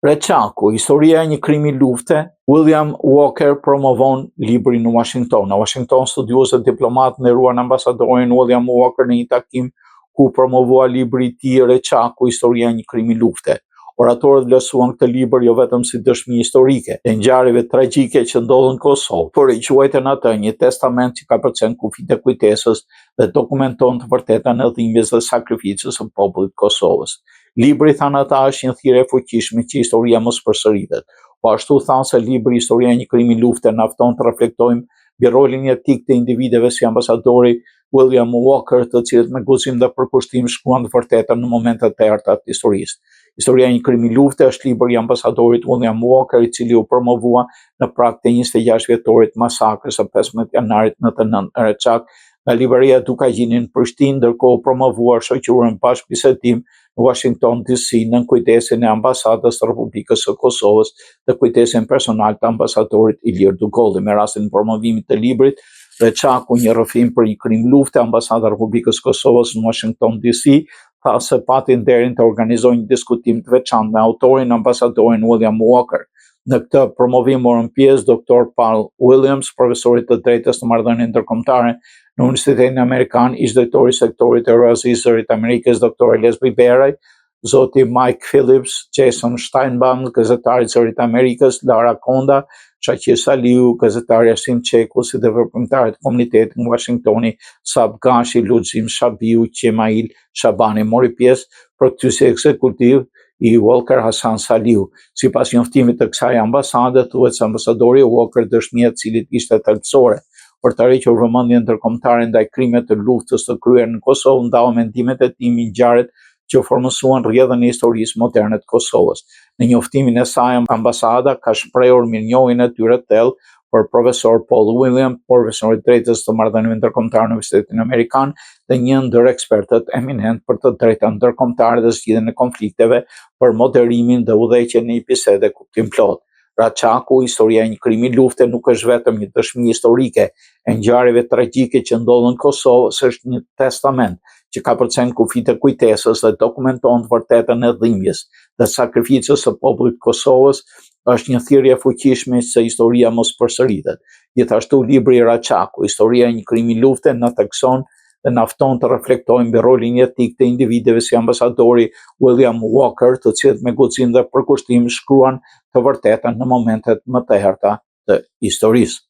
Reçaku, historia e një krimi lufte, William Walker promovon librin në Washington. Në Washington, studiuesët diplomat nderuan ambasadorin William Walker në një takim ku promovua libri i tij Reçaku, historia e një krimi lufte. Oratorët vlerësuan këtë libër jo vetëm si dëshmi historike e ngjarjeve tragjike që ndodhen në Kosovë, por e quajtën atë një testament që ka përcjell kufijtë e kujtesës dhe dokumenton të vërtetën e dhimbjes dhe sakrificës së popullit të Kosovës. Libri, thanë ata, është një thirrje e fuqishme që historia mos përsëritet. Po ashtu thanë se libri Historia e një krimi lufte na fton të reflektojmë mbi rolin etik të individëve si ambasadori William Walker, të cilët me guzim dhe përkushtim shkruan të vërtetën në momentet e errta të historisë. Historia e një krimi lufte është libri i ambasadorit William Walker, i cili u promovua në prag të 26 vjetorit masakrës së 15 janarit 99 në Reçak nga Libreria Dukagjini në Prishtinë, ndërkohë u promovuar shoqëruar bashkëbisedim në Washington DC në kujdesin e ambasadës të Republikës së Kosovës dhe kujdesin personal të ambasadorit Ilir Dugolli. Me rastin e promovimit të librit Reçaku, një rrëfim për një krim lufte, ambasada e Republikës së Kosovës në Washington DC tha se pati nderin të organizojë një diskutim të veçantë me autorin ambasadorin William Walker. Në këtë promovim morën pjesë Dr. Paul Williams, profesori të drejtës të marrëdhënieve ndërkombëtare në Universitetin Amerikan, ish drejtori i sektorit Eurasisë Zërit Amerikës, Dr. Leslie Beraj, zoti Mike Phillips, Jason Steinbaum, gazetari i Zërit Amerikës, Lara Konda, Shaqir Saliu, gazetari Arsim Çeku, si dhe veprimtarët e komunitetit në Washingtoni, Sab Gashi, Luzim Shabiu, Qemail Shabani mori pjesë për kthyesi ekzekutiv i Walker Hasan Saliu. Sipas njoftimit të kësaj ambasade, thuhet se ambasadori Walker dëshmia e cilit ishte thelbësore për të rritur vëmendjen ndërkombëtare ndaj krimeve të luftës të kryer në Kosovë, ndau mendimet e tij mbi ngjarjet që formësuan rrjedhën e historisë moderne të Kosovës. Në njoftimin e saj, ambasada ka shprehur mirënjohjen e tyre të thellë për profesor Paul Williams, profesor i drejtës të marrëdhënieve ndërkombëtare në Universitetin Amerikan dhe një ndër ekspertët eminent për të drejtën ndërkombëtare dhe zgjidhjen e konflikteve për moderimin dhe udhëheqjen në një bisede kuptim plot. Reçaku, historia e një krimi lufte, nuk është vetëm një dëshmi historike e ngjarjeve tragjike që ndodhen në Kosovë, është një testament që ka përcjell kufijtë e kujtesës dhe dokumenton të vërtetën e dhimbjes dhe sakrificës së popullit të Kosovës, është një thirrje e fuqishme se historia mos përsëritet. Gjithashtu libri Reçaku, historia e një krimi lufte, na thekson dhe na fton të reflektojmë mbi rolin etik të individëve si ambasadori William Walker, të cilët me guxim dhe përkushtim shkruan të vërtetën në momentet më të errta të historisë.